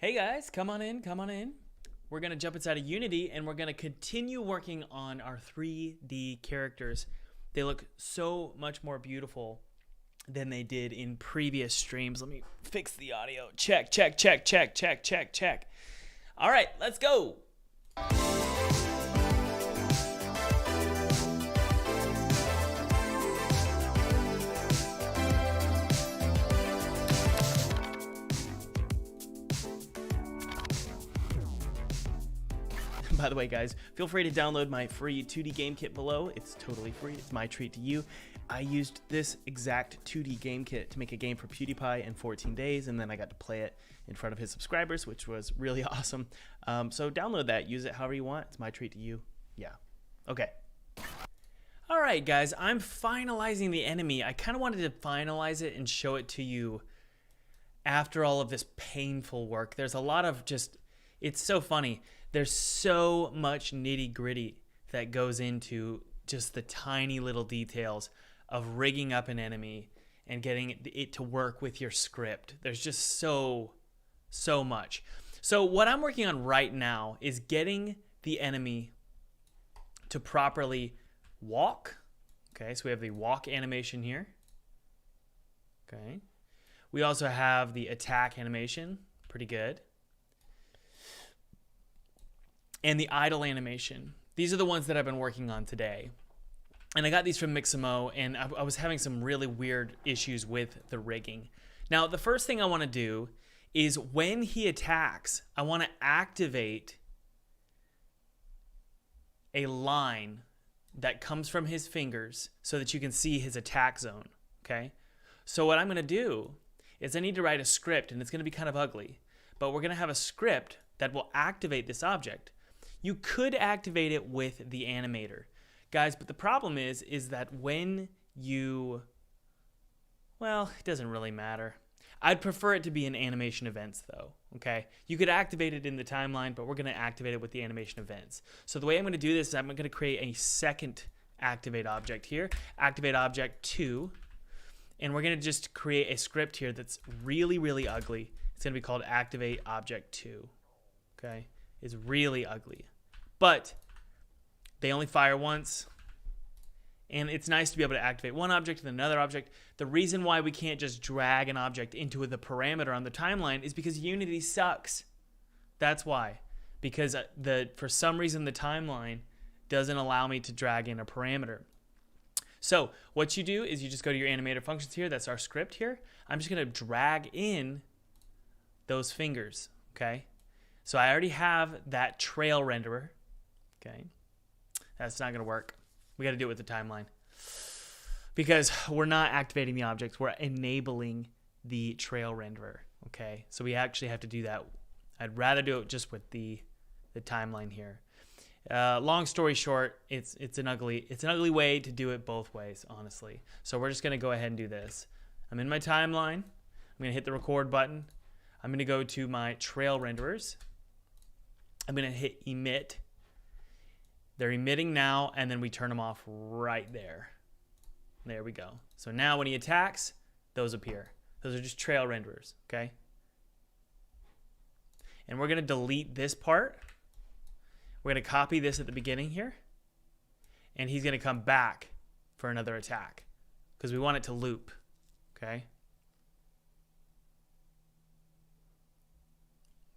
Hey guys, come on in, come on in. We're going to jump inside of Unity and we're going to continue working on our 3D characters. They look so much more beautiful than they did in previous streams. Let me fix the audio. Check, check, check, check, check, check, check. All right, let's go. By the way, guys, feel free to download my free 2D game kit below. It's totally free. It's my treat to you. I used this exact 2D game kit to make a game for PewDiePie in 14 days, and then I got to play it in front of his subscribers, which was really awesome. So download that. Use it however you want. It's my treat to you. Yeah. Okay. All right, guys. I'm finalizing the enemy. I kind of wanted to finalize it and show it to you after all of this painful work. There's a lot of just... It's so funny. There's so much nitty-gritty that goes into just the tiny little details of rigging up an enemy and getting it to work with your script. There's just so much. So what I'm working on right now is getting the enemy to properly walk. Okay, so we have the walk animation here. Okay. We also have the attack animation. Pretty good. And the idle animation. These are the ones that I've been working on today. And I got these from Mixamo, and I was having some really weird issues with the rigging. Now, the first thing I want to do is when he attacks, I want to activate a line that comes from his fingers so that you can see his attack zone, okay? So what I'm going to do is I need to write a script, and it's going to be kind of ugly, but we're going to have a script that will activate this object. You could activate it with the animator, guys, but the problem is that when you, well, it doesn't really matter. I'd prefer it to be in animation events though, okay? You could activate it in the timeline, but we're gonna activate it with the animation events. So the way I'm gonna do this is I'm gonna create a second activate object here, activate object 2, and we're gonna just create a script here that's really, really ugly. It's gonna be called activate object 2, okay? It's really ugly. But they only fire once, and it's nice to be able to activate one object and another object. The reason why we can't just drag an object into the parameter on the timeline is because Unity sucks. That's why. Because for some reason the timeline doesn't allow me to drag in a parameter. So what you do is you just go to your animator functions here. That's our script here. I'm just going to drag in those fingers, okay? So I already have that trail renderer. Okay, that's not going to work. We got to do it with the timeline because we're not activating the objects. We're enabling the trail renderer. Okay, so we actually have to do that. I'd rather do it just with the timeline here. Long story short, it's an ugly way to do it both ways, honestly. So we're just going to go ahead and do this. I'm in my timeline. I'm going to hit the record button. I'm going to go to my trail renderers. I'm going to hit emit. They're emitting now, and then we turn them off right there. There we go. So now when he attacks, those appear. Those are just trail renderers, okay? And we're going to delete this part. We're going to copy this at the beginning here, and he's going to come back for another attack because we want it to loop, okay?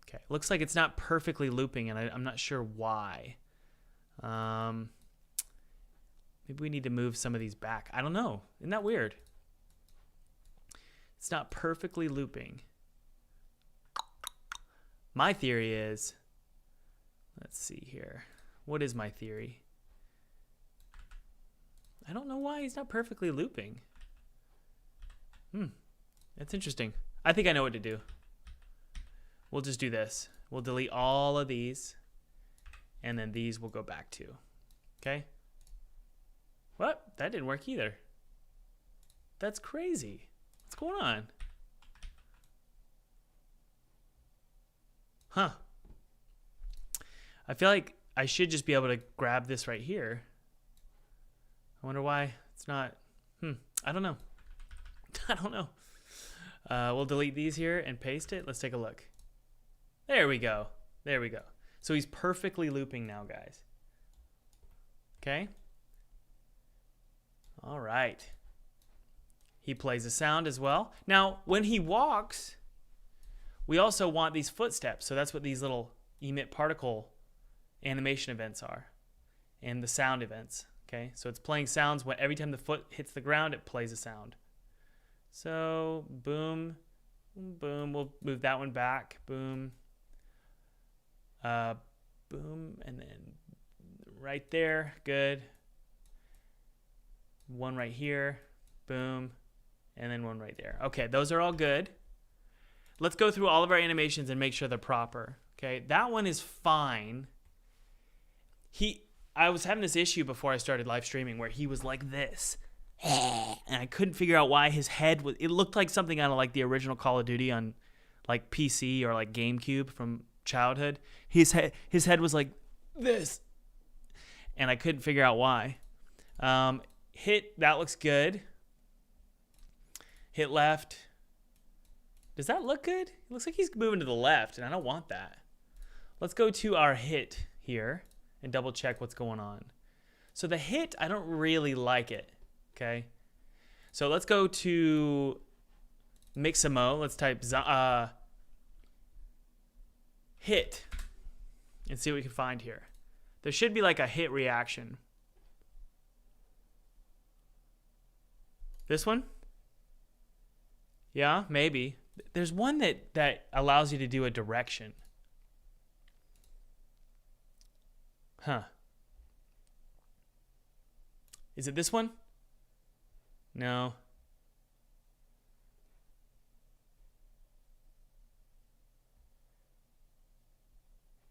Okay, looks like it's not perfectly looping, and I'm not sure why. Maybe we need to move some of these back. I don't know. Isn't that weird? It's not perfectly looping. My theory is, let's see here. What is my theory? I don't know why he's not perfectly looping. That's interesting. I think I know what to do. We'll just do this. We'll delete all of these, and then these will go back to. Okay? What? That didn't work either. That's crazy. What's going on? Huh. I feel like I should just be able to grab this right here. I wonder why it's not. I don't know. I don't know. We'll delete these here and paste it. Let's take a look. There we go. There we go. So he's perfectly looping now, guys. Okay. All right. He plays a sound as well. Now, when he walks, we also want these footsteps. So that's what these little emit particle animation events are, and the sound events. Okay, so it's playing sounds when every time the foot hits the ground, it plays a sound. So boom, boom. We'll move that one back. Boom, boom, and then right there. Good. One right here. Boom, and then one right there. Okay, those are all good. Let's go through all of our animations and make sure they're proper. Okay, that one is fine. I was having this issue before I started live streaming where he was like this. And I couldn't figure out why his head was, it looked like something out of like the original Call of Duty on like PC or like GameCube from childhood. His head was like this. And I couldn't figure out why. Hit, that looks good. Hit left. Does that look good? It looks like he's moving to the left, and I don't want that. Let's go to our hit here and double check what's going on. So the hit, I don't really like it, okay? So let's go to Mixamo. Let's type hit and see what we can find here. There should be like a hit reaction. This one? Yeah, maybe. There's one that allows you to do a direction. Huh. Is it this one? No.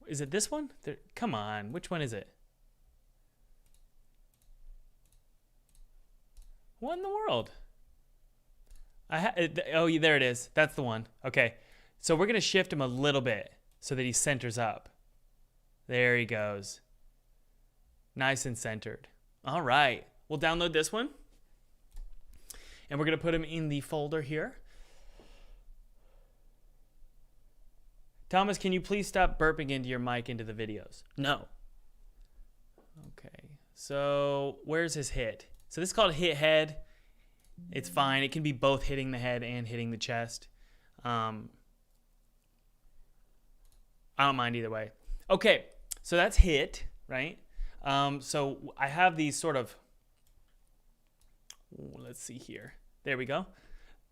Is it this one? Come on, which one is it? What in the world? Oh, there it is. That's the one. Okay. So we're going to shift him a little bit so that he centers up. There he goes. Nice and centered. All right. We'll download this one. And we're going to put him in the folder here. Thomas, can you please stop burping into your mic into the videos? No. Okay. So where's his hit? So this is called hit head. It's fine. It can be both hitting the head and hitting the chest. I don't mind either way. Okay, so that's hit, right? So I have these sort of, let's see here. There we go.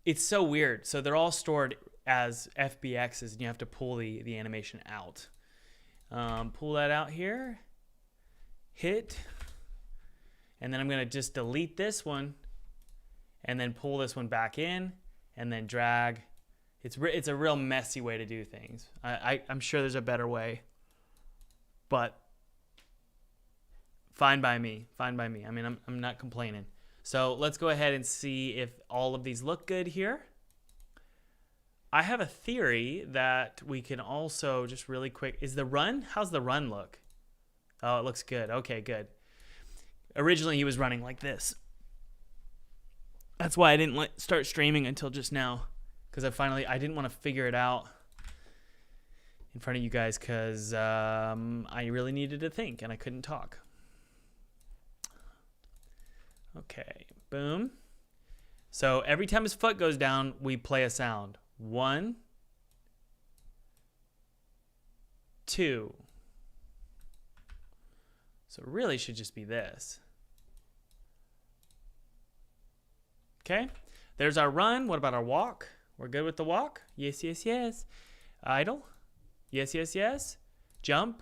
It's so weird. So they're all stored as FBXs, and you have to pull the animation out. Pull that out here. Hit. And then I'm going to just delete this one. And then pull this one back in, and then drag. It's a real messy way to do things. I'm sure there's a better way, but fine by me. Fine by me. I mean, I'm not complaining. So let's go ahead and see if all of these look good here. I have a theory that we can also just really quick. Is the run? How's the run look? Oh, it looks good. Okay, good. Originally, he was running like this. That's why I didn't start streaming until just now, because I didn't want to figure it out in front of you guys, because I really needed to think and I couldn't talk. Okay, boom. So every time his foot goes down, we play a sound. 1, 2. So it really should just be this. Okay, there's our run. What about our walk? We're good with the walk? Yes, yes, yes. Idle? Yes, yes, yes. Jump?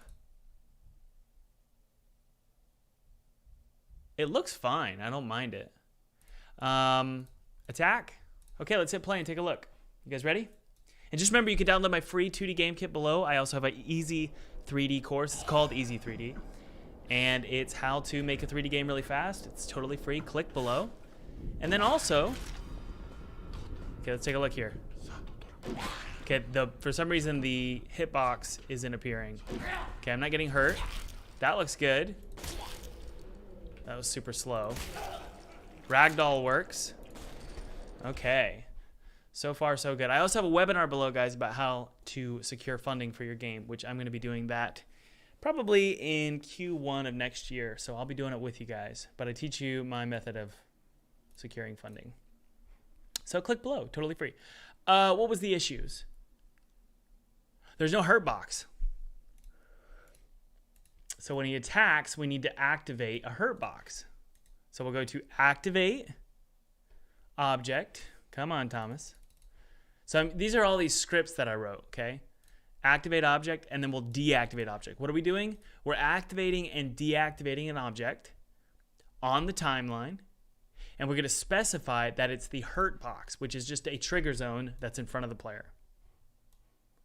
It looks fine. I don't mind it. Attack? Okay, let's hit play and take a look. You guys ready? And just remember, you can download my free 2D game kit below. I also have an easy 3D course. It's called Easy 3D. And it's how to make a 3D game really fast. It's totally free. Click below. And then also, okay, let's take a look here. Okay, for some reason the hitbox isn't appearing. Okay, I'm not getting hurt. That looks good. That was super slow. Ragdoll works. Okay. So far, so good. I also have a webinar below, guys, about how to secure funding for your game, which I'm going to be doing that probably in Q1 of next year. So I'll be doing it with you guys. But I teach you my method of securing funding. So click below, totally free. What was the issues? There's no hurt box. So when he attacks, we need to activate a hurt box. So we'll go to activate object. Come on, Thomas. So these are all these scripts that I wrote, okay? Activate object, and then we'll deactivate object. What are we doing? We're activating and deactivating an object on the timeline, and we're going to specify that it's the hurt box, which is just a trigger zone that's in front of the player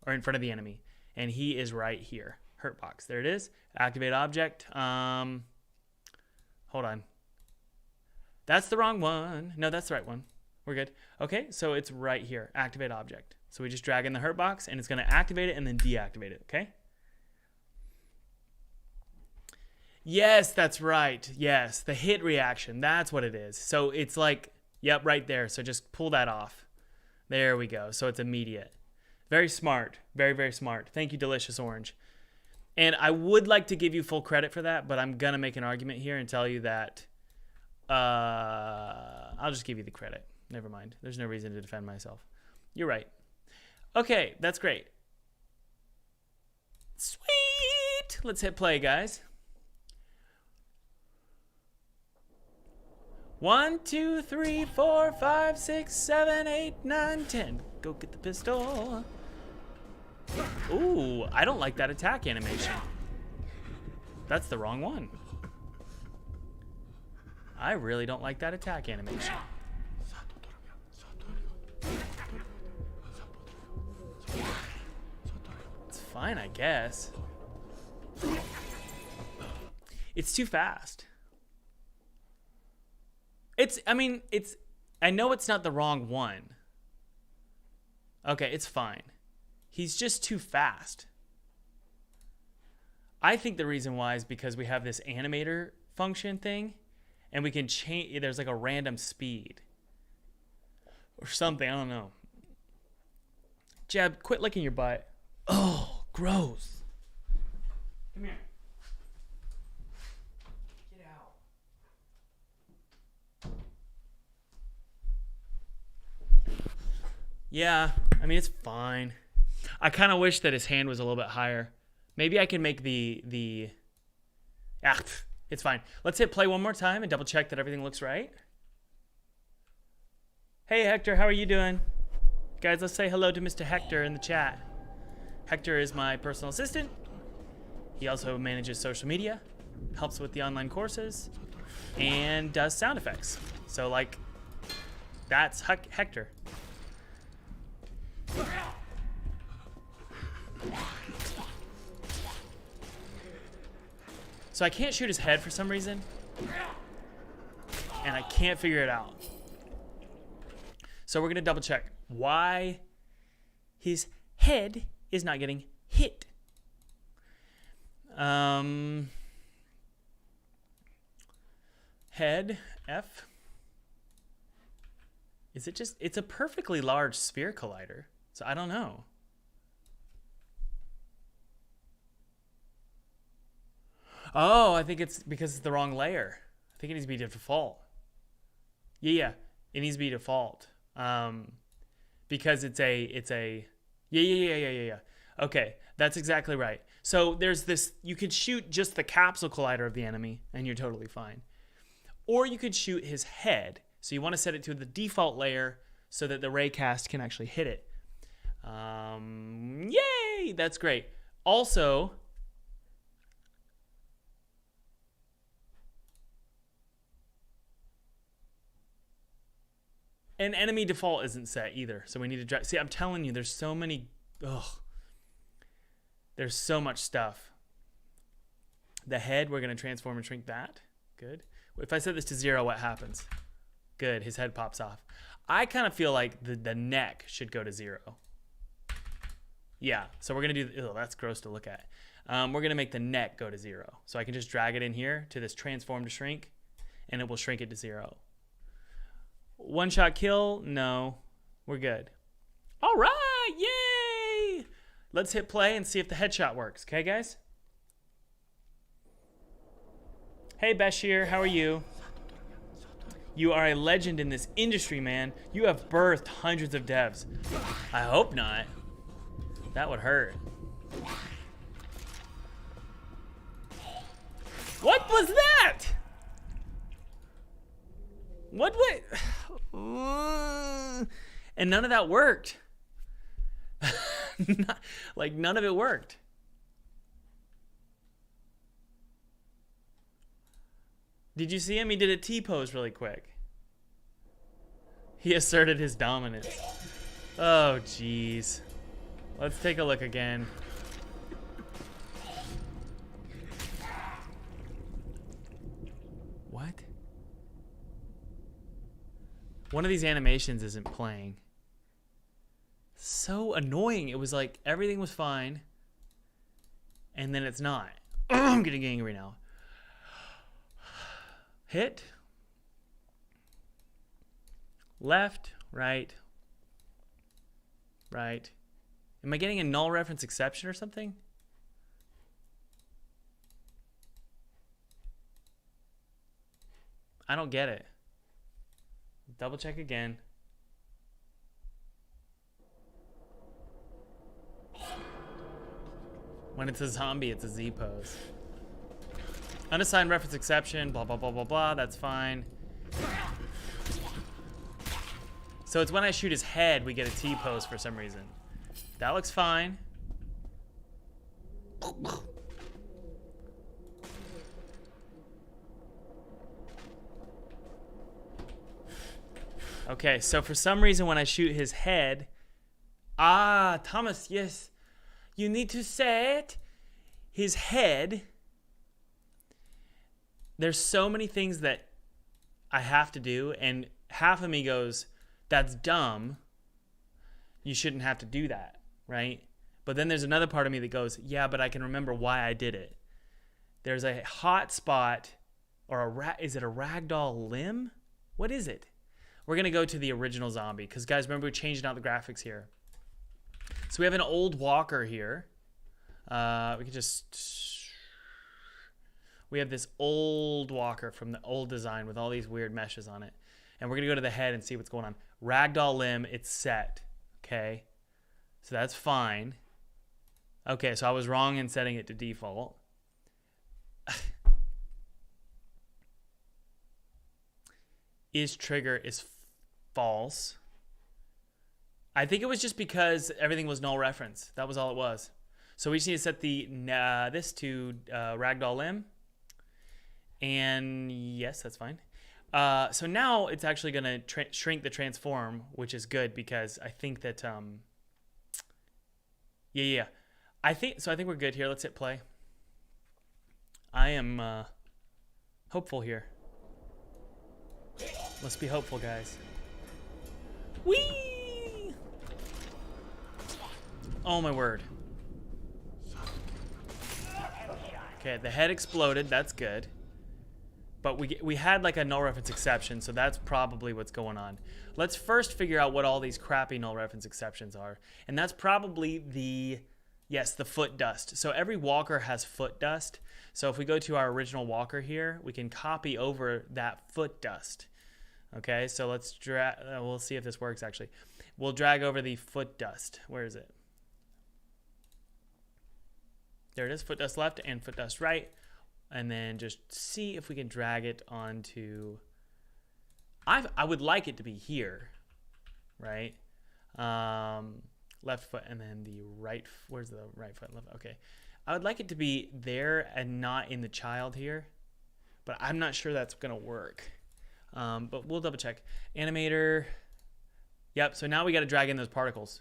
or in front of the enemy, and he is right here. Hurt box. There it is. Activate object. Hold on. That's the wrong one. No, that's the right one. We're good. Okay, so it's right here. Activate object. So we just drag in the hurt box, and it's going to activate it and then deactivate it, okay? Yes, that's right. Yes, the hit reaction. That's what it is. So it's like, yep, right there. So just pull that off. There we go. So it's immediate. Very smart. Very, very smart. Thank you, Delicious Orange. And I would like to give you full credit for that, but I'm going to make an argument here and tell you that I'll just give you the credit. Never mind. There's no reason to defend myself. You're right. Okay, that's great. Sweet. Let's hit play, guys. 1, 2, 3, 4, 5, 6, 7, 8, 9, 10. Go get the pistol. Ooh, I don't like that attack animation. That's the wrong one. I really don't like that attack animation. It's fine, I guess. It's too fast. I know it's not the wrong one. Okay, it's fine. He's just too fast. I think the reason why is because we have this animator function thing, and we can change, there's like a random speed or something, I don't know. Jeb, quit licking your butt. Oh, gross. Come here. Get out. Yeah, I mean, it's fine. I kind of wish that his hand was a little bit higher. Maybe I can make it's fine. Let's hit play one more time and double check that everything looks right. Hey, Hector, how are you doing? Guys, let's say hello to Mr. Hector in the chat. Hector is my personal assistant. He also manages social media, helps with the online courses, and does sound effects. So, like, that's Hector. So I can't shoot his head for some reason, and I can't figure it out. So we're going to double check why his head is not getting hit. Head, F. Is it just, it's a perfectly large sphere collider, so I don't know. Oh, I think it's because it's the wrong layer. I think it needs to be default. Yeah, it needs to be default. Because yeah. Okay, that's exactly right. So there's this, you could shoot just the capsule collider of the enemy and you're totally fine. Or you could shoot his head. So you want to set it to the default layer so that the raycast can actually hit it. Yay, that's great. Also, and enemy default isn't set either. So we need to drag. See, I'm telling you, there's so many. There's so much stuff. The head, we're going to transform and shrink that. Good. If I set this to 0, what happens? Good. His head pops off. I kind of feel like the neck should go to 0. Yeah. So we're going to do. Ew, that's gross to look at. We're going to make the neck go to 0. So I can just drag it in here to this transform to shrink, and it will shrink it to 0. One shot kill? No. We're good. All right, yay! Let's hit play and see if the headshot works. Okay, guys? Hey, Bashir, how are you? You are a legend in this industry, man. You have birthed hundreds of devs. I hope not. That would hurt. What was that? What? And none of that worked. Like, none of it worked. Did you see him? He did a T-pose really quick. He asserted his dominance. Oh, jeez. Let's take a look again. What? One of these animations isn't playing. So annoying. It was like everything was fine, and then it's not. I'm getting angry now. Hit. Left, right, right. Am I getting a null reference exception or something? I don't get it. Double check again. When it's a zombie, it's a Z pose. Unassigned reference exception, blah, blah, blah, blah, blah. That's fine. So it's when I shoot his head, we get a T-pose for some reason. That looks fine. Okay, so for some reason when I shoot his head... Ah, Thomas, yes. You need to set his head. There's so many things that I have to do, and half of me goes, that's dumb. You shouldn't have to do that, right? But then there's another part of me that goes, yeah, but I can remember why I did it. There's a hot spot, or is it a ragdoll limb? What is it? We're going to go to the original zombie, because guys, remember we're changing out the graphics here. So we have an old walker here. We have this old walker from the old design with all these weird meshes on it. And we're going to go to the head and see what's going on. Ragdoll limb, it's set. Okay. So that's fine. Okay, so I was wrong in setting it to default. Is trigger is false. I think it was just because everything was null reference. That was all it was. So we just need to set the this to ragdoll limb. And yes, that's fine. So now it's actually going to shrink the transform, which is good because I think that I think we're good here. Let's hit play. I am hopeful here. Let's be hopeful, guys. Whee! Oh my word. Okay, the head exploded. That's good. But we had like a null reference exception, so that's probably what's going on. Let's first figure out what all these crappy null reference exceptions are. And that's probably the foot dust. So every walker has foot dust. So if we go to our original walker here, we can copy over that foot dust. Okay, so let's drag, we'll see if this works actually. We'll drag over the foot dust. Where is it? There it is, foot dust left and foot dust right. And then just see if we can drag it onto, I would like it to be here, right? Left foot and then the right, where's the right foot? Left, okay. I would like it to be there and not in the child here, but I'm not sure that's gonna work. But we'll double check. Animator, yep, so now we gotta drag in those particles.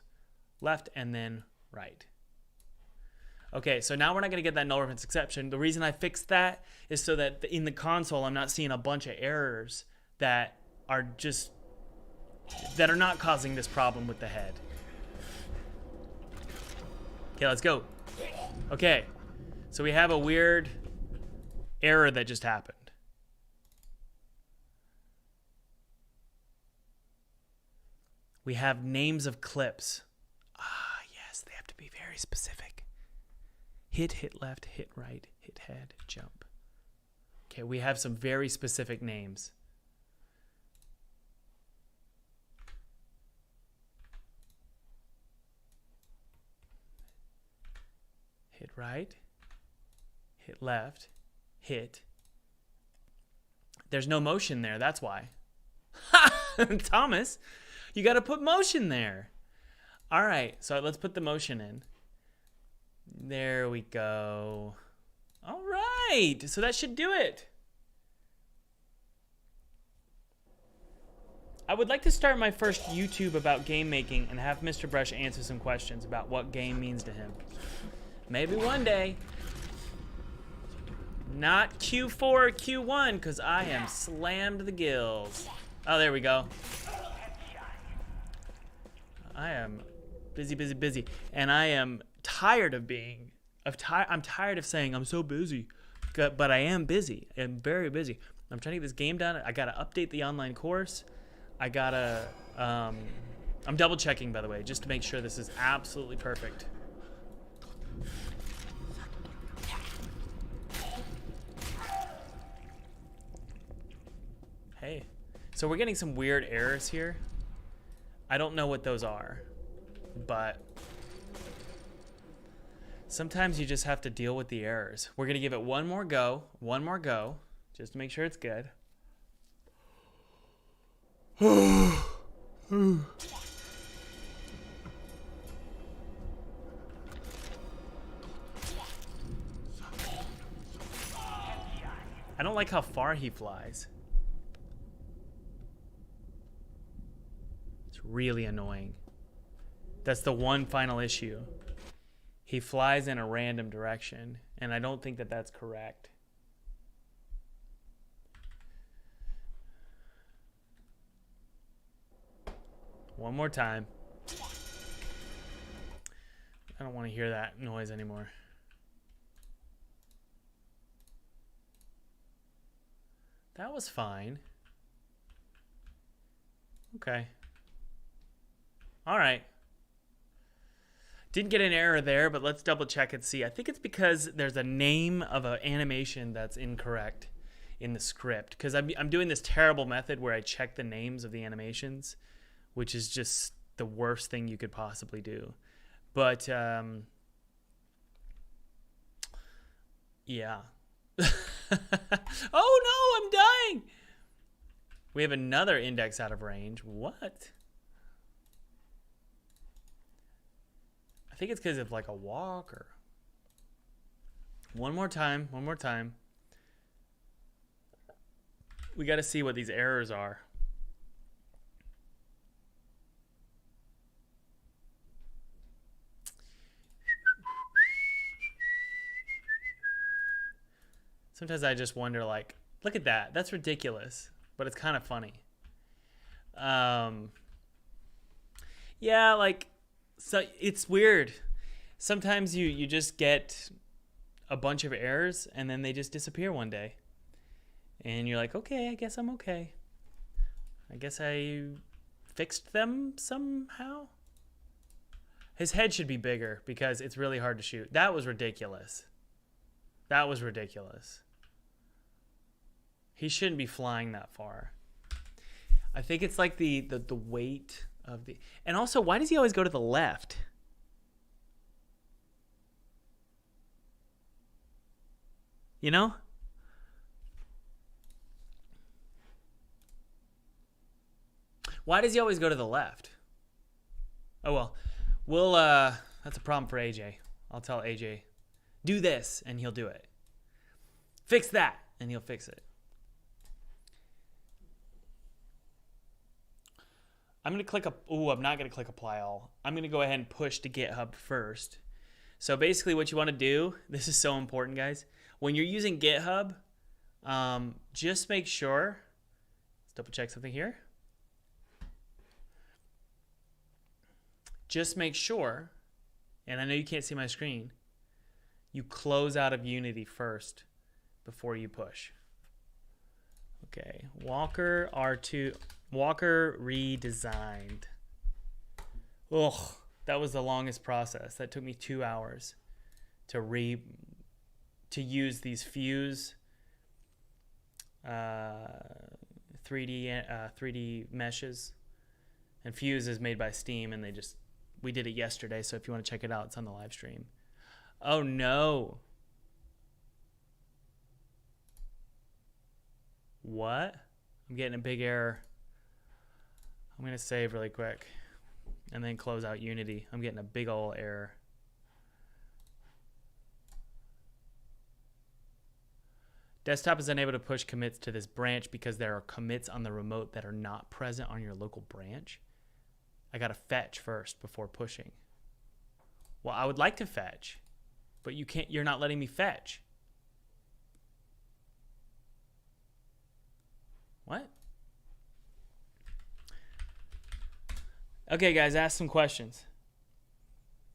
Left and then right. Okay, so now we're not going to get that null reference exception. The reason I fixed that is so that in the console I'm not seeing a bunch of errors that are not causing this problem with the head. Okay, let's go. Okay, so we have a weird error that just happened. We have names of clips. very specific. Hit left, hit right, hit head, jump. Okay, we have some very specific names. Hit right, hit left, hit. There's no motion there, that's why. Thomas, you got to put motion there. All right, so let's put the motion in. There we go. All right, so that should do it. I would like to start my first YouTube about game making and have Mr. Brush answer some questions about what game means to him. Maybe one day. Not Q4 or Q1, because I am slammed to the gills. Oh, there we go. I am busy. And I am tired of being, I'm tired of saying I'm so busy. But I am busy. I'm very busy. I'm trying to get this game done. I got to update the online course. I got to, I'm double checking, by the way, just to make sure this is absolutely perfect. Hey, so we're getting some weird errors here. I don't know what those are, but sometimes you just have to deal with the errors. We're gonna give it one more go, just to make sure it's good. I don't like how far he flies. It's really annoying. That's the one final issue. He flies in a random direction, and I don't think that that's correct. One more time. I don't want to hear that noise anymore. That was fine. Okay. All right. Didn't get an error there, but let's double check and see. I think it's because there's a name of an animation that's incorrect in the script. Because I'm doing this terrible method where I check the names of the animations, which is just the worst thing you could possibly do. But, yeah. Oh no, I'm dying! We have another index out of range. What? I think it's because of like a walk or... One more time. We got to see what these errors are. Sometimes I just wonder, like, look at that. That's ridiculous, but it's kind of funny. Yeah, like, so it's weird. Sometimes you just get a bunch of errors, and then they just disappear one day. And you're like, okay, I guess I'm okay. I guess I fixed them somehow. His head should be bigger because it's really hard to shoot. That was ridiculous. That was ridiculous. He shouldn't be flying that far. I think it's like the weight of the... And also, why does he always go to the left? You know? Why does he always go to the left? Oh, well. We'll, that's a problem for AJ. I'll tell AJ, do this, and he'll do it. Fix that, and he'll fix it. I'm going to click I'm not going to click apply all. I'm going to go ahead and push to GitHub first. So basically what you want to do, this is so important, guys. When you're using GitHub, just make sure, let's double check something here. Just make sure, and I know you can't see my screen, you close out of Unity first before you push. Okay, Walker redesigned. Ugh, That was the longest process. That took me 2 hours to use these Fuse 3D meshes. And Fuse is made by Steam, and we did it yesterday, so if you want to check it out, it's on the live stream. Oh no. What? I'm getting a big error. I'm going to save really quick and then close out Unity. I'm getting a big ol' error. Desktop is unable to push commits to this branch because there are commits on the remote that are not present on your local branch. I got to fetch first before pushing. Well, I would like to fetch, but you're not letting me fetch. What? Okay, guys, ask some questions.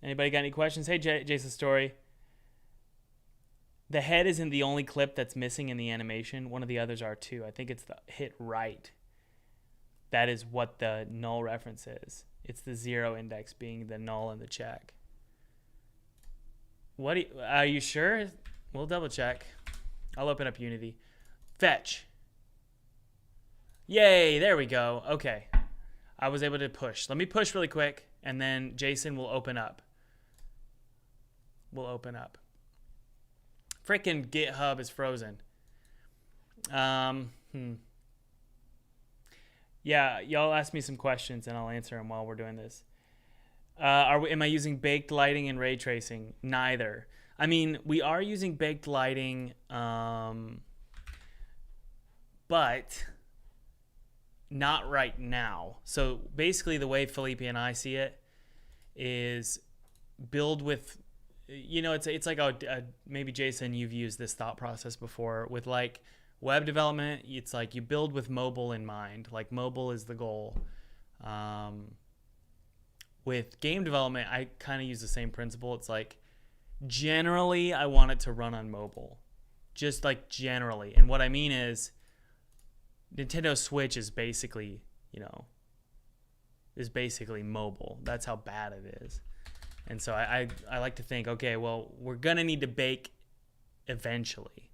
Anybody got any questions? Hey, Jason Story. The head isn't the only clip that's missing in the animation. One of the others are too. I think it's the hit right. That is what the null reference is. It's the 0 index being the null and the check. Are you sure? We'll double check. I'll open up Unity. Fetch. Yay, there we go. Okay. I was able to push. Let me push really quick, and then Jason will open up. Frickin' GitHub is frozen. Yeah, y'all ask me some questions, and I'll answer them while we're doing this. Am I using baked lighting and ray tracing? Neither. I mean, we are using baked lighting, but not right now. So basically the way Felipe and I see it is build with, it's like maybe Jason, you've used this thought process before with like web development. It's like you build with mobile in mind, like mobile is the goal. With game development, I kind of use the same principle. It's like generally I want it to run on mobile, just like generally. And what I mean is Nintendo Switch is basically, mobile. That's how bad it is. And so I like to think, okay, well, we're going to need to bake eventually.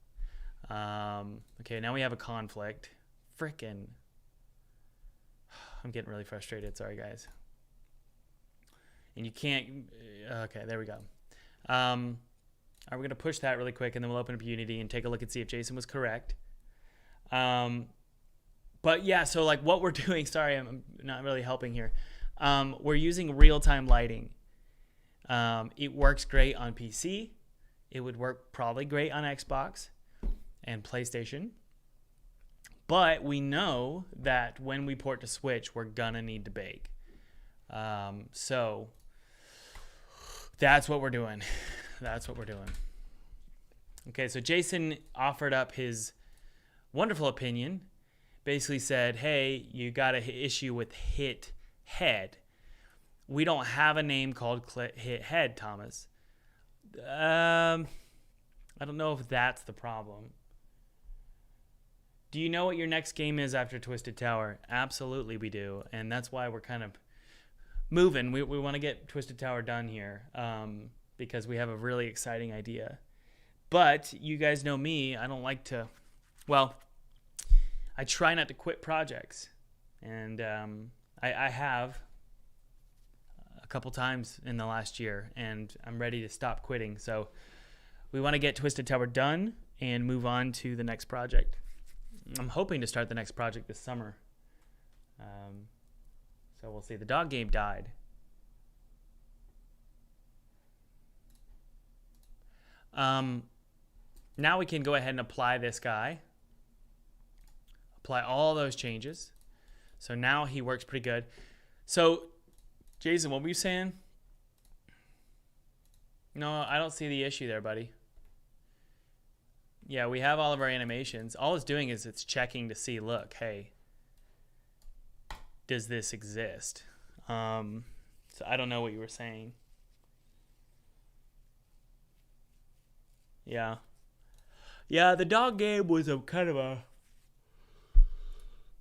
Okay, now we have a conflict. Frickin'. I'm getting really frustrated. Sorry, guys. And you can't... Okay, there we go. All right, we're going to push that really quick, and then we'll open up Unity and take a look and see if Jason was correct. But yeah, so like what we're doing, sorry, I'm not really helping here. We're using real-time lighting. It works great on PC. It would work probably great on Xbox and PlayStation. But we know that when we port to Switch, we're gonna need to bake. So that's what we're doing. Okay, so Jason offered up his wonderful opinion. Basically said, hey, you got an issue with hit head. We don't have a name called hit head, Thomas. I don't know if that's the problem. Do you know what your next game is after Twisted Tower? Absolutely we do. And that's why we're kind of moving. We want to get Twisted Tower done here because we have a really exciting idea. But you guys know me. I don't like to, I try not to quit projects. And I have a couple times in the last year, and I'm ready to stop quitting. So we want to get Twisted Tower done and move on to the next project. I'm hoping to start the next project this summer. So we'll see. The dog game died. Now we can go ahead and apply this guy. Apply all those changes. So now he works pretty good. So, Jason, what were you saying? No, I don't see the issue there, buddy. Yeah, we have all of our animations. All it's doing is it's checking to see, look, hey, does this exist? So I don't know what you were saying. Yeah. Yeah, the dog game was a kind of a...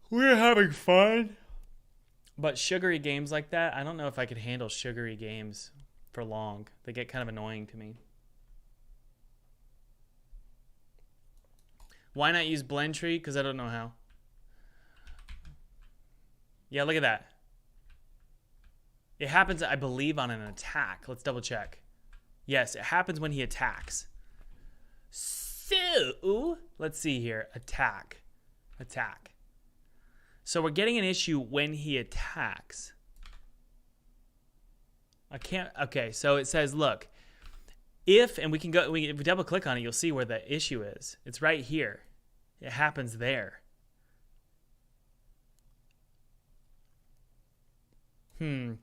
We were having fun. But sugary games like that, I don't know if I could handle sugary games for long. They get kind of annoying to me. Why not use blend tree? Because I don't know how. Yeah, look at that. It happens, I believe, on an attack. Let's double check. Yes, it happens when he attacks. So, let's see here. Attack. Attack. So we're getting an issue when he attacks. I can't, okay, so it says, look, if, and we can go, if we double click on it, you'll see where the issue is. It's right here. It happens there. And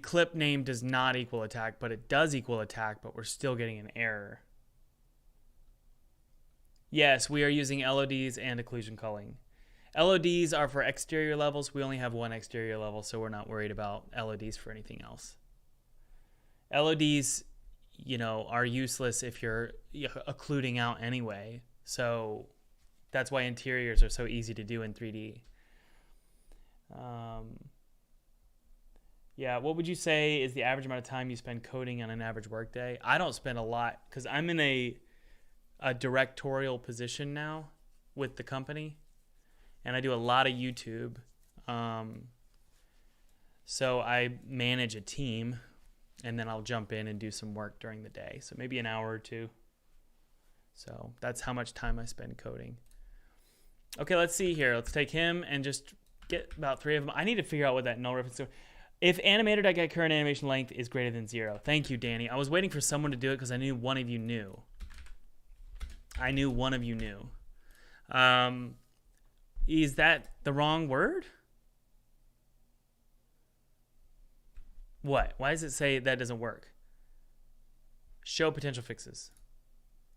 clip name does not equal attack, but it does equal attack, but we're still getting an error. Yes, we are using LODs and occlusion culling. LODs are for exterior levels. We only have one exterior level, so we're not worried about LODs for anything else. LODs, you know, are useless if you're occluding out anyway. So that's why interiors are so easy to do in 3D. Yeah, what would you say is the average amount of time you spend coding on an average workday? I don't spend a lot because I'm in a directorial position now with the company, and I do a lot of YouTube. So I manage a team, and then I'll jump in and do some work during the day. So maybe an hour or two. So that's how much time I spend coding. Okay, let's see here. Let's take him and just get about 3 of them. I need to figure out what that null reference is. If animator.get current animation length is greater than 0. Thank you, Danny. I was waiting for someone to do it because I knew one of you knew. I knew one of you knew. Is that the wrong word? What? Why does it say that doesn't work? Show potential fixes.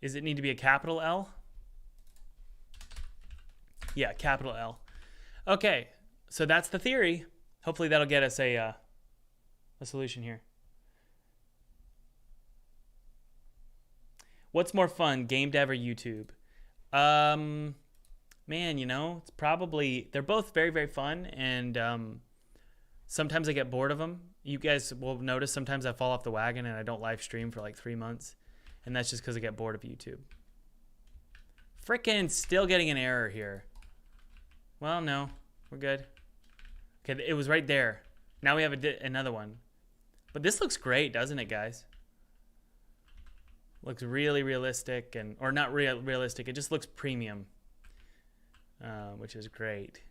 Does it need to be a capital L? Yeah, capital L. Okay, so that's the theory. Hopefully that'll get us a solution here. What's more fun, game dev or YouTube? Man, you know, it's probably, they're both very, very fun, and sometimes I get bored of them. You guys will notice sometimes I fall off the wagon and I don't live stream for like 3 months, and that's just because I get bored of YouTube. Frickin' still getting an error here. Well, no, we're good. Okay, it was right there. Now we have another one. But this looks great, doesn't it, guys? Looks really realistic, and or not realistic. It just looks premium, which is great.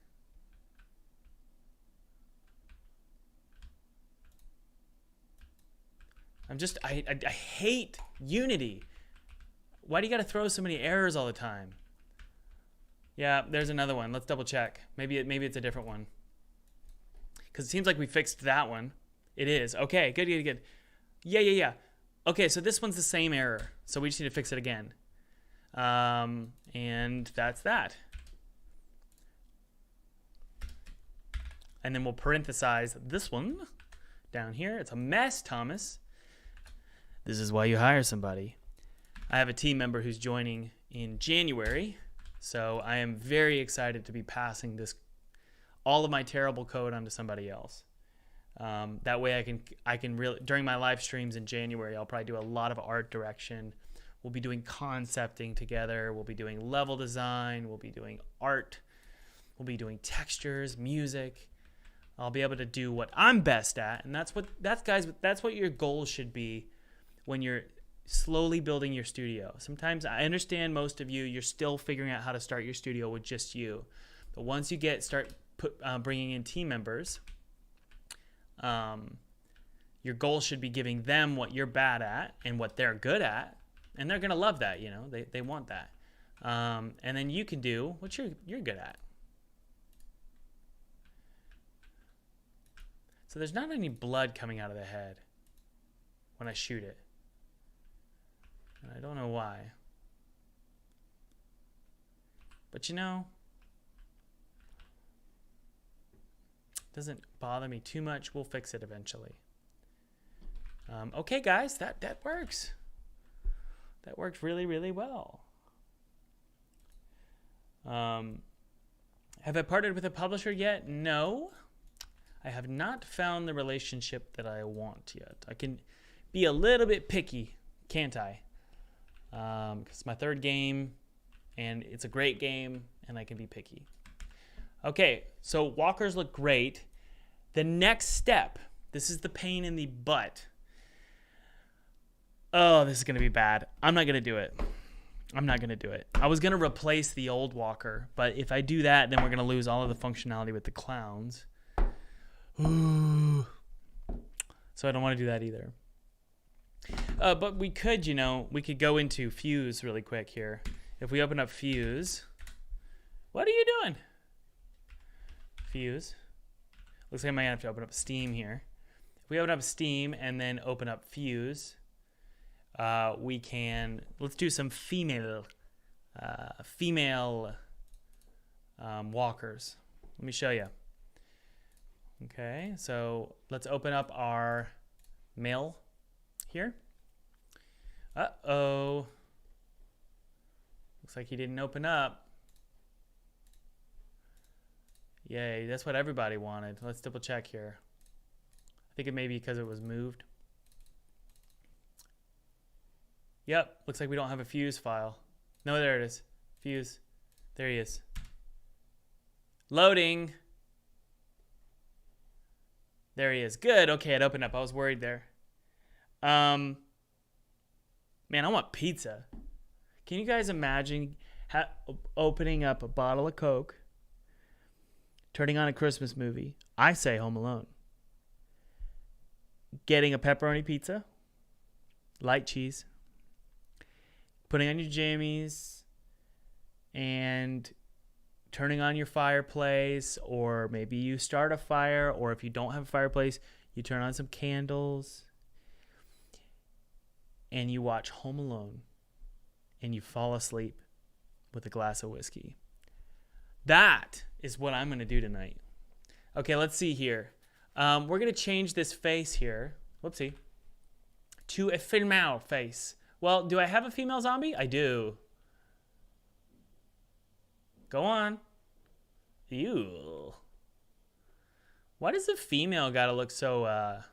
I hate Unity. Why do you got to throw so many errors all the time? Yeah, there's another one. Let's double check. Maybe it's a different one. Because it seems like we fixed that one. It is. Okay, good. Yeah. Okay, so this one's the same error. So we just need to fix it again. And that's that. And then we'll parenthesize this one down here. It's a mess, Thomas. This is why you hire somebody. I have a team member who's joining in January. So I am very excited to be passing all of my terrible code onto somebody else. That way I can really, during my live streams in January, I'll probably do a lot of art direction. We'll be doing concepting together. We'll be doing level design. We'll be doing art. We'll be doing textures, music. I'll be able to do what I'm best at. And that's what your goal should be when you're slowly building your studio. Sometimes I understand most of you're still figuring out how to start your studio with just you. But once you start bringing in team members, your goal should be giving them what you're bad at and what they're good at, and they're gonna love that. You know, they want that, and then you can do what you're good at. So there's not any blood coming out of the head when I shoot it, and I don't know why. But you know, doesn't bother me too much. We'll fix it eventually. Okay, guys, that works. That worked really, really well. Have I partnered with a publisher yet? No. I have not found the relationship that I want yet. I can be a little bit picky, can't I? Because it's my third game, and it's a great game, and I can be picky. Okay, so walkers look great. The next step, this is the pain in the butt. Oh, this is going to be bad. I'm not going to do it. I was going to replace the old walker, but if I do that, then we're going to lose all of the functionality with the clowns. Ooh. So I don't want to do that either. But we could, we could go into Fuse really quick here. If we open up Fuse, what are you doing? Fuse. Looks like I might have to open up Steam here. If we open up Steam and then open up Fuse, we can, let's do some female walkers. Let me show you. Okay, so let's open up our mail here. Uh-oh. Looks like he didn't open up. Yay, that's what everybody wanted. Let's double check here. I think it may be because it was moved. Yep, looks like we don't have a Fuse file. No, there it is. Fuse. There he is. Loading. There he is. Good. Okay, it opened up. I was worried there. Man, I want pizza. Can you guys imagine opening up a bottle of Coke, turning on a Christmas movie? I say Home Alone. Getting a pepperoni pizza, light cheese, putting on your jammies, and turning on your fireplace, or maybe you start a fire, or if you don't have a fireplace, you turn on some candles, and you watch Home Alone, and you fall asleep with a glass of whiskey. That is what I'm going to do tonight. Okay, let's see here. We're going to change this face here. Whoopsie. To a female face. Well, do I have a female zombie? I do. Go on. Ew. Why does the female gotta look so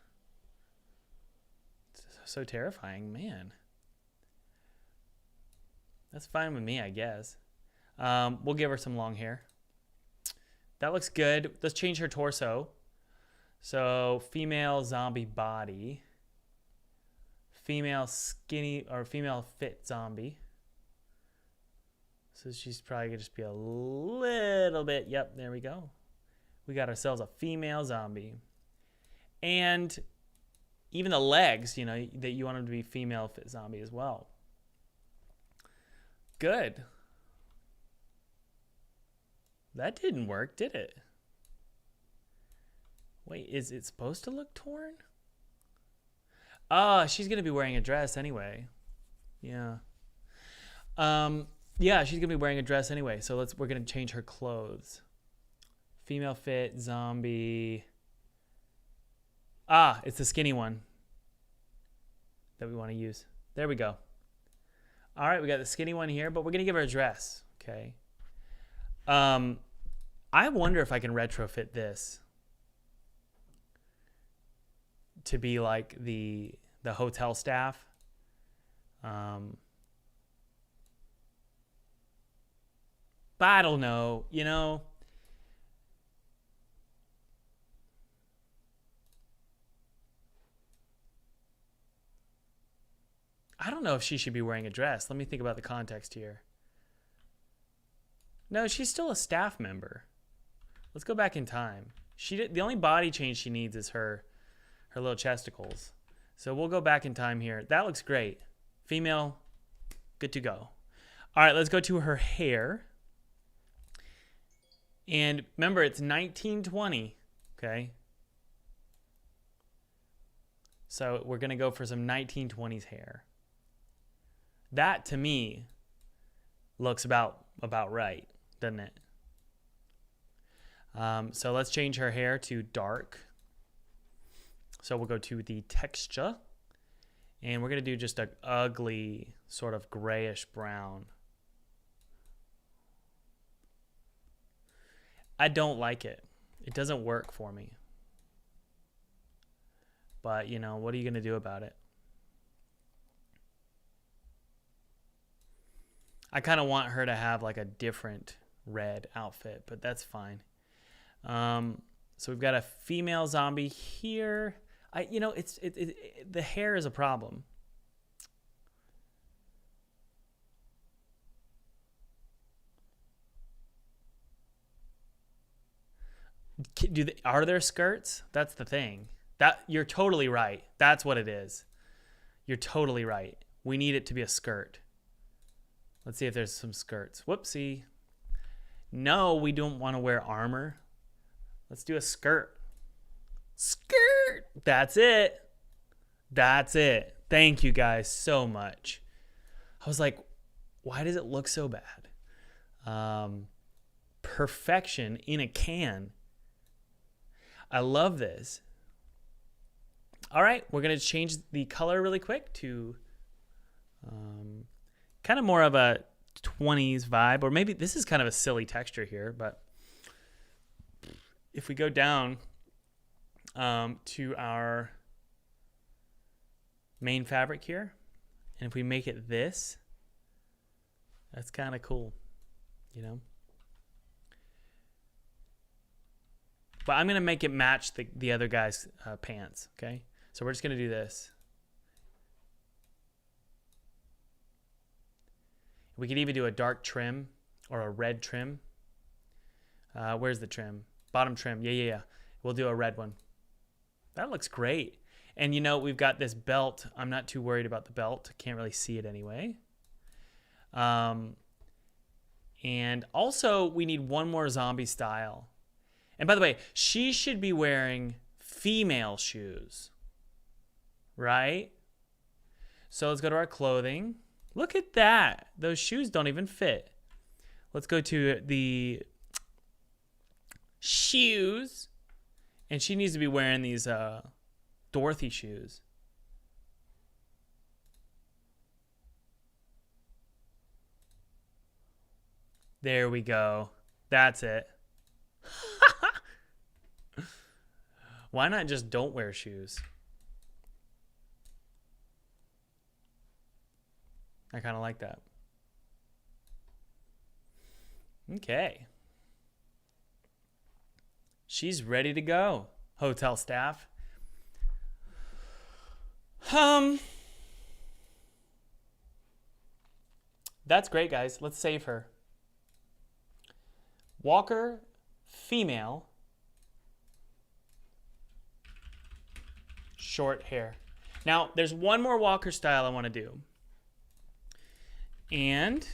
terrifying? Man. That's fine with me, I guess. We'll give her some long hair. That looks good. Let's change her torso. So, female zombie body. Female skinny or female fit zombie. So she's probably going to just be a little bit. Yep, there we go. We got ourselves a female zombie. And even the legs, that you want them to be female fit zombie as well. Good. That didn't work, did it? Wait, is it supposed to look torn? Oh, she's going to be wearing a dress anyway. Yeah. Yeah, she's going to be wearing a dress anyway. So we're going to change her clothes. Female fit, zombie. Ah, it's the skinny one that we want to use. There we go. All right, we got the skinny one here, but we're going to give her a dress. Okay. I wonder if I can retrofit this to be like the hotel staff. But I don't know, I don't know if she should be wearing a dress. Let me think about the context here. No, she's still a staff member. Let's go back in time. The only body change she needs is her little chesticles. So we'll go back in time here. That looks great. Female, good to go. All right, let's go to her hair. And remember, it's 1920, okay? So we're going to go for some 1920s hair. That, to me, looks about right, doesn't it? So let's change her hair to dark. So we'll go to the texture. And we're going to do just an ugly sort of grayish brown. I don't like it. It doesn't work for me. But, you know, what are you going to do about it? I kind of want her to have like a different red outfit, but that's fine. So we've got a female zombie here. You know, the hair is a problem. Are there skirts? That's the thing. That you're totally right. That's what it is. You're totally right. We need it to be a skirt. Let's see if there's some skirts. Whoopsie. No, we don't want to wear armor. Let's do a skirt. Skirt. That's it. That's it. Thank you guys so much. I was like, why does it look so bad? Perfection in a can. I love this. All right, we're going to change the color really quick to kind of more of a 20s vibe, or maybe this is kind of a silly texture here, but if we go down to our main fabric here, and if we make it this, that's kind of cool, you know? But I'm going to make it match the other guy's pants, okay? So we're just going to do this. We could even do a dark trim or a red trim. Where's the trim? Bottom trim. Yeah. We'll do a red one. That looks great. And, you know, we've got this belt. I'm not too worried about the belt. Can't really see it anyway. And also, we need one more zombie style. And by the way, she should be wearing female shoes, right? So let's go to our clothing. Look at that. Those shoes don't even fit. Let's go to the shoes. And she needs to be wearing these Dorothy shoes. There we go. That's it. Why not just don't wear shoes? I kind of like that. Okay. She's ready to go, hotel staff. That's great, guys. Let's save her. Walker, female, short hair. Now, there's one more Walker style I want to do. And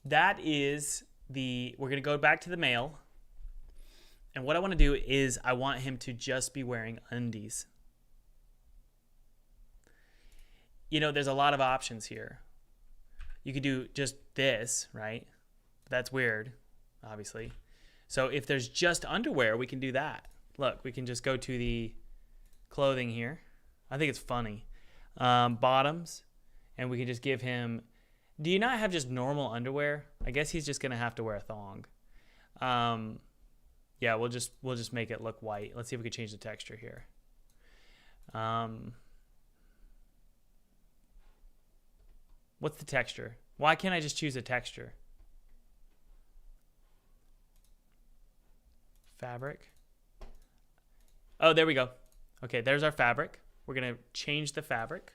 that is we're going to go back to the male. And what I want to do is I want him to just be wearing undies. You know, there's a lot of options here. You could do just this, right? That's weird, obviously. So if there's just underwear, we can do that. Look, we can just go to the clothing here. I think it's funny. Bottoms, and we can just give him. Do you not have just normal underwear? I guess he's just gonna have to wear a thong. Yeah, we'll just make it look white. Let's see if we can change the texture here. What's the texture? Why can't I just choose a texture? Fabric. Oh, there we go. Okay, there's our fabric. We're going to change the fabric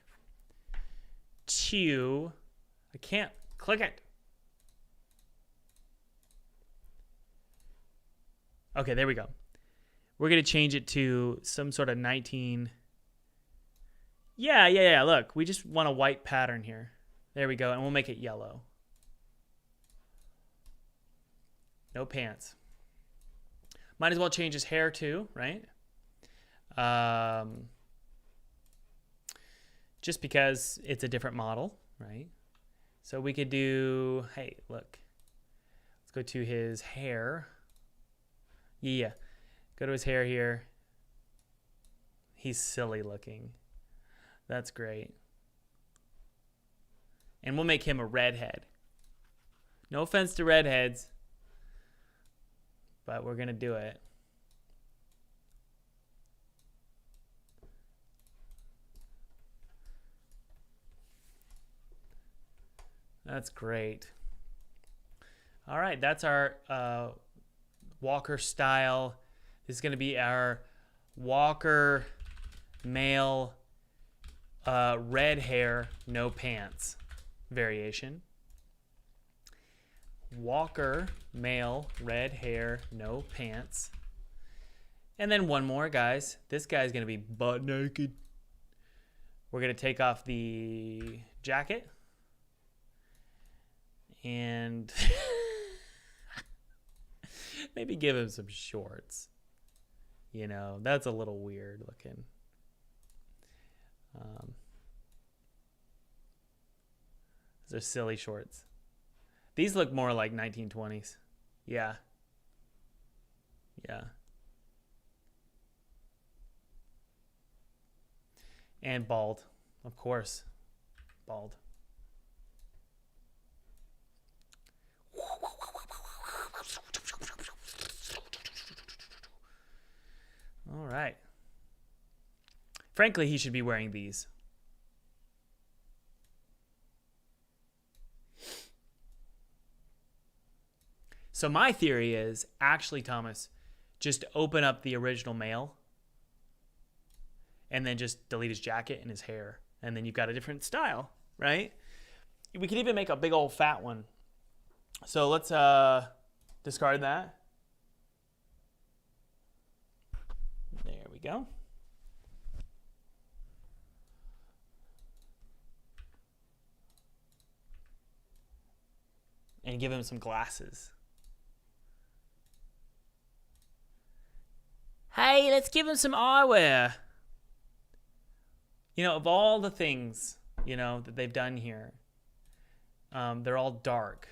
to, I can't click it. Okay, there we go. We're going to change it to some sort of 19. Yeah. Look, we just want a white pattern here. There we go. And we'll make it yellow. No pants. Might as well change his hair too, right? Just because it's a different model, right? So we could do, hey, look. Let's go to his hair. Yeah. Go to his hair here. He's silly looking. That's great. And we'll make him a redhead. No offense to redheads, but we're going to do it. That's great. All right, that's our Walker style. This is going to be our Walker male red hair, no pants variation. Walker male red hair, no pants. And then one more, guys. This guy's going to be butt naked. We're going to take off the jacket. And maybe give him some shorts. You know, that's a little weird looking. Those are silly shorts. These look more like 1920s. Yeah. Yeah. And bald, of course. Bald. All right. Frankly, he should be wearing these. So my theory is, actually, Thomas, just open up the original mail and then just delete his jacket and his hair. And then you've got a different style, right? We could even make a big old fat one. So let's discard that. There we go. And give him some glasses. Hey, let's give him some eyewear. You know, of all the things, you know, that they've done here, they're all dark.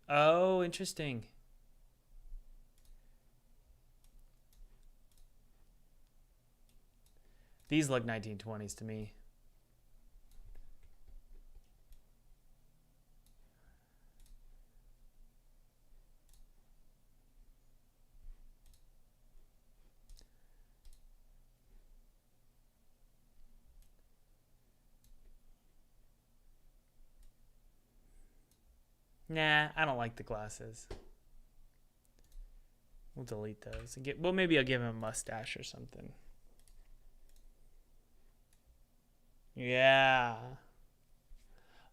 Oh, interesting. These look 1920s to me. Nah, I don't like the glasses. We'll delete those. And well, maybe I'll give him a mustache or something. Yeah.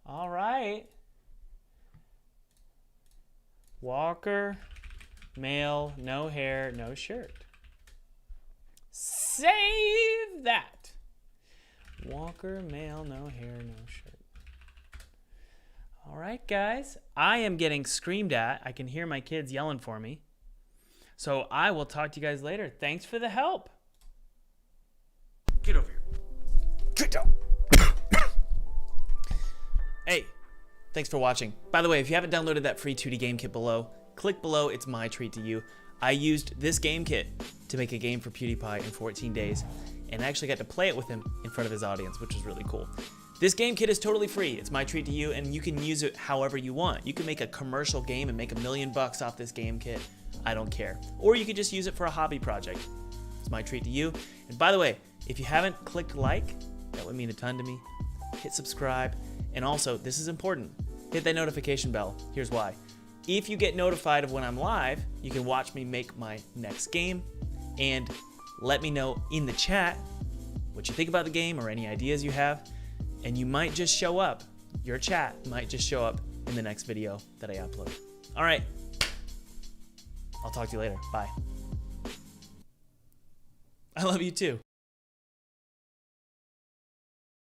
All right. Walker, male, no hair, no shirt. Save that. Walker, male, no hair, no shirt. All right, guys. I am getting screamed at. I can hear my kids yelling for me. So I will talk to you guys later. Thanks for the help. Get over here. Get down. Hey, thanks for watching. By the way, if you haven't downloaded that free 2D game kit below, click below. It's my treat to you. I used this game kit to make a game for PewDiePie in 14 days, and I actually got to play it with him in front of his audience, which was really cool. This game kit is totally free. It's my treat to you, and you can use it however you want. You can make a commercial game and make $1 million off this game kit. I don't care. Or you could just use it for a hobby project. It's my treat to you. And by the way, if you haven't clicked like, that would mean a ton to me. Hit subscribe. And also, this is important, hit that notification bell. Here's why. If you get notified of when I'm live, you can watch me make my next game, and let me know in the chat what you think about the game or any ideas you have, and you might just show up. Your chat might just show up in the next video that I upload. All right. I'll talk to you later. Bye. I love you too.